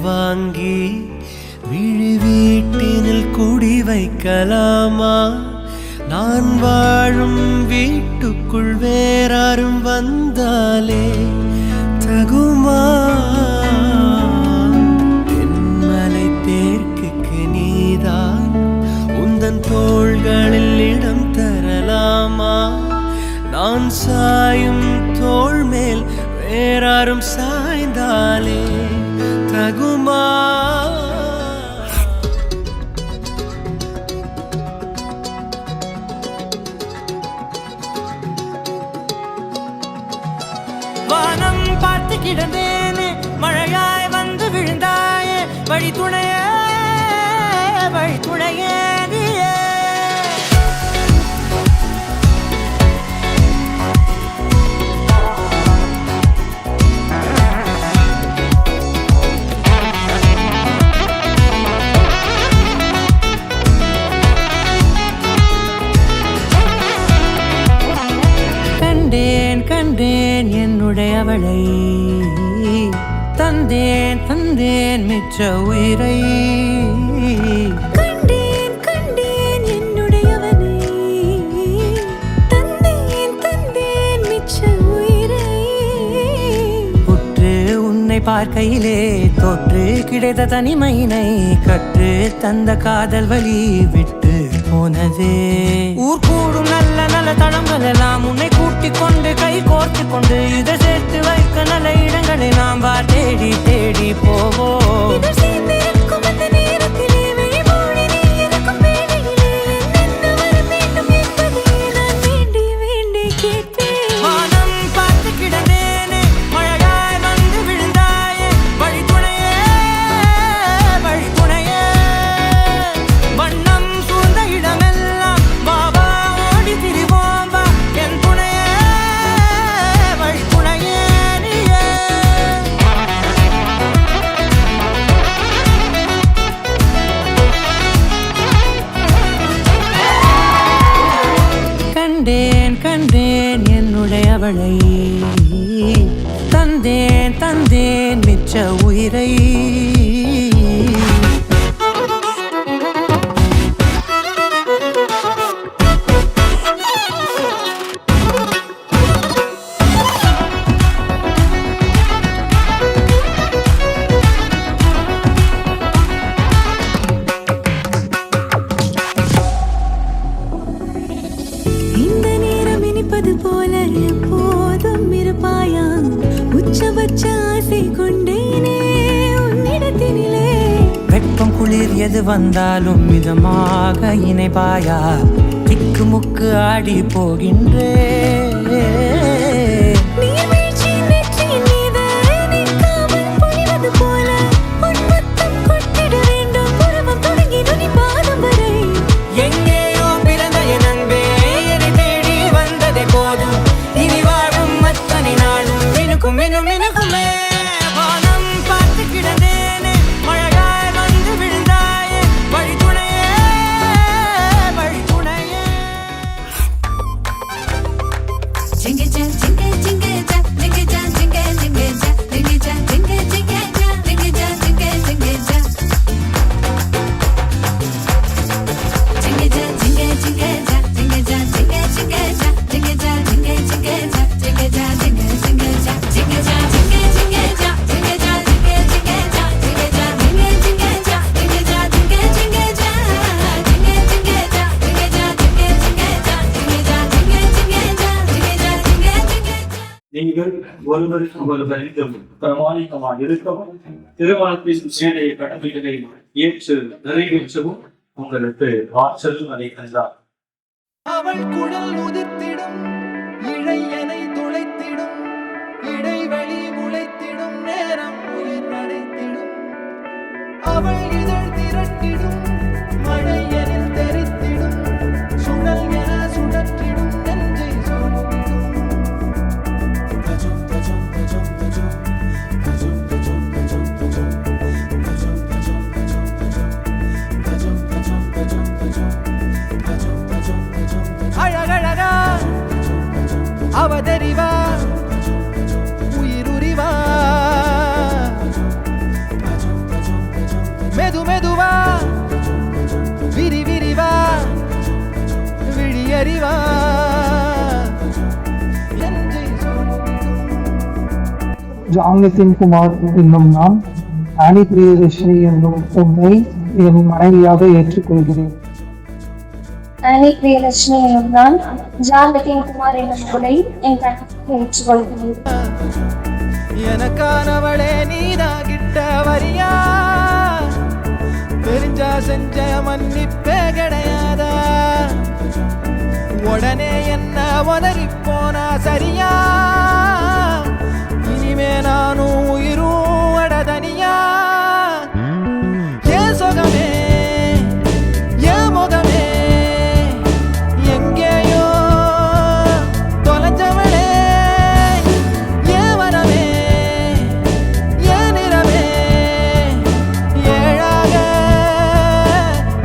வாங்கி விழி வீட்டினில் குடி வைக்கலாமா? நான் வாழும் வீட்டுக்குள் வேறாரும் வந்தாலே தகுமா? தென்மலை தேர்க்குக்கு நீதான் உந்தன் தோள்களில் இடம் தரலாமா? நான் சாயும் தோள் மேல் வேறாரும் சாய்ந்தாலே தகுமா? வானம் பார்த்து கிடந்தேனே, மழையாய் வந்து விழுந்தாயே, வழி துணையே வழி துணையே நீயே. கண்டேன் கண்டேன் என்னுடையவளை, தந்தேன் தந்தேன் மிச்ச உயிரை. கண்டேன் கண்டேன் என்னுடையவனை, தந்தேன் தந்தேன் மிச்ச உயிரை. உற்று உன்னை பார்க்கையிலே தோற்று கிடைத்த தனிமையினை கற்று தந்த காதல் வழி விட்டு போனதே. ஊர் கூடும் நல்ல நல்ல தளங்கள் எல்லாம் உன்னை கூட்டிக் கொண்டு கை கோர்த்து கொண்டு இதை சேர்த்து வைக்க நல்ல இடங்களை நாம் வா தேடி தேடி போவோம். இதழ் சேர்ந்திருக்கும் அந்த நேரத்திலே விழிமூடி நீ இருக்கும் வேளையிலே என்னென்ன வர வேண்டும் என்பதை நான் வேண்டி வேண்டி கேட்பேன். வானம் பார்த்து கிடந்தேனே, மழையாய் வந்து விழுந்தாயே, வழி துணையே வழி துணையே. வண்ணம் சூழ்ந்த இடமெல்லாம் பாபா ஓடி திரிவோம் வா, என் துணையே வழி துணையே நீயே. கண்டேன் கண்டேன் என்னுடையவளை, தந்தேன் தந்தேன் மிச்ச உயிரை. இந்த நேரம் இனிப்பது போல எப்போதும் இருப்பாயா? உச்சபட்ச ஆசை கொண்டேனே உன்னிடத்தினிலே. வெப்பம் குளிர் எது வந்தாலும் மிதமாக இணைப்பாயா? திக்கு முக்கு ஆடி போகின்றே. நீர்வீழ்ச்சியின் நெற்றியின் மீது நிற்காமல் பொழிவது போல உன் முத்தம் கொட்டிட வேண்டும். உருவம் தொடங்கி நுனி பாதம் வரை. எங்கேயோ பிறந்த என் அன்பே, என்னை தேடி வந்ததே போதும். இனி வாழும் அத்தனை நாளும் மினுக்கும் மினும் மினுக்குமே. வானம் பார்த்து கிடந்தேனே, மழையாய் வந்து விழுந்தாயே, வழி துணையே வழி துணையே. Jingle jam, jingle jingle jam, jingle jam, jingle jingle jam, jingle jam, jingle jingle jam, jingle jam, jingle jingle jam. Jingle jam, jingle jingle jam, jingle jam, jingle jingle jam, jingle jam, jingle jingle jam, jingle jam, jingle jingle jam, jingle jam, jingle jingle jam, jingle jam, jingle jingle jam, jingle jam, jingle jingle jam, jingle jam, jingle jingle jam, jingle jam, jingle jam, jingle jam, jingle jam, jingle jam, jingle jam. நீங்கள் ஒருவருக்கு ஒருவர் பிரமாணிக்கமாக இருக்கவும் திருமணத்தின் சேவையை கடமைகளை ஏற்று நிறைவேற்றவும் உங்களுக்கு ஆற்றல் அளிக்கின்றார். அவள் குழல் உதிர்த்திடும், இழையனை துளைத்திடும், இடைவெளி முளைத்திடும், நேரம் உயிர் அடைத்திடும். அவள் இதழ் திரட்டிடும், மழை எனில் தெரித்திடும், சுழல் என சுழற்றிடும், நெஞ்சை சோர்த்திடும். அழகழகா அவதறிவா உயிருரிவா ஜான்நிதின் குமார் என்னும் நான் ஆனி பிரியதர்ஷினி என்னும் உன்னை என் மனைவியாக ஏற்றுக்கொள்கிறேன். ஆனி பிரியதர்ஷினி என்னும் நான் ஜான்நிதின் குமார் என்னும் உங்களை என் கணவனாக ஏற்றுக்கொள்கிறேன். எனக்கானவளே நீதான் கிட்ட வரியா, தெரிஞ்சா செஞ்ச மன்னிப்பே கிடையாதா, உடனே என்ன உதறி போனா சரியா, இனிமே நானும் உயிரும் அடதனியா, ஏன் சொகமே ஏன் முகமே எங்கேயோ தொலைஞ்சவளே, ஏன் வரவே ஏன் நிறமே ஏழாக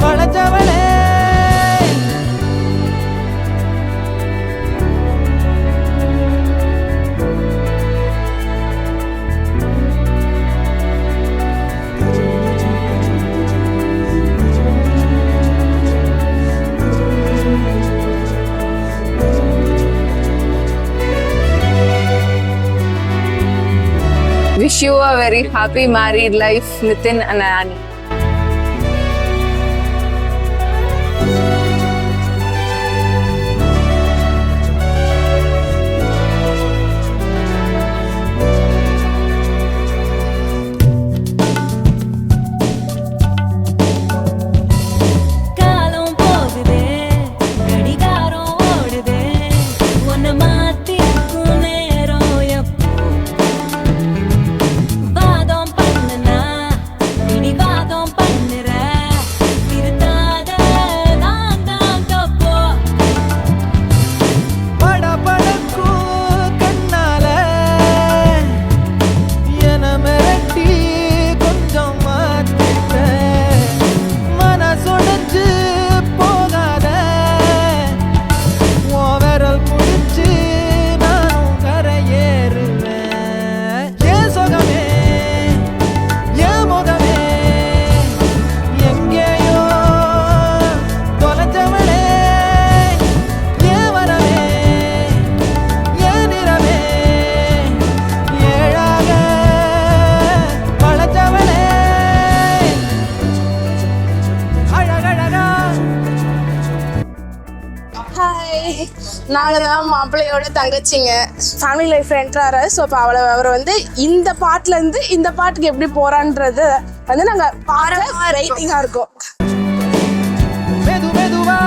வளைஞ்சவளே. Wish you a very happy married life, Nitin and Annie. காலம் போகுதே கடிகாரம் ஓடுதே உன்னை மாத்திக்கும் நேரம் எப்போ வாதம் பண்ணுனா பிடிவாதம் பண்ணுற திருத்தாத நான் தான் தப்போ படபடக்கும் கண்ணால என மிரட்டி கொஞ்சம் மாத்திட்ட, மனசுடைஞ்சு போகாத உன் விரல் பிடிச்சு நானும் கரையேறுவேன். ஏன் சொகமே ஏன் முகமே எங்கேயோ தொலைஞ்சவளே, ஏன் வரவே ஏன் நிறமே ஏழாக வளைஞ்சவளே, அழகழகா. ஹாய், நாங்கள் தான் மாப்பிள்ளையோட தங்கச்சிங்க. Family life என்ட்ராரு. ஸோ இப்போ அவர் வந்து இந்த பாட்டுலேருந்து இந்த பாட்டுக்கு எப்படி போகிறான்றது வந்து நாங்கள் பார்க்க வெயிட்டிங்காக இருக்கோம். மெது மெதுவா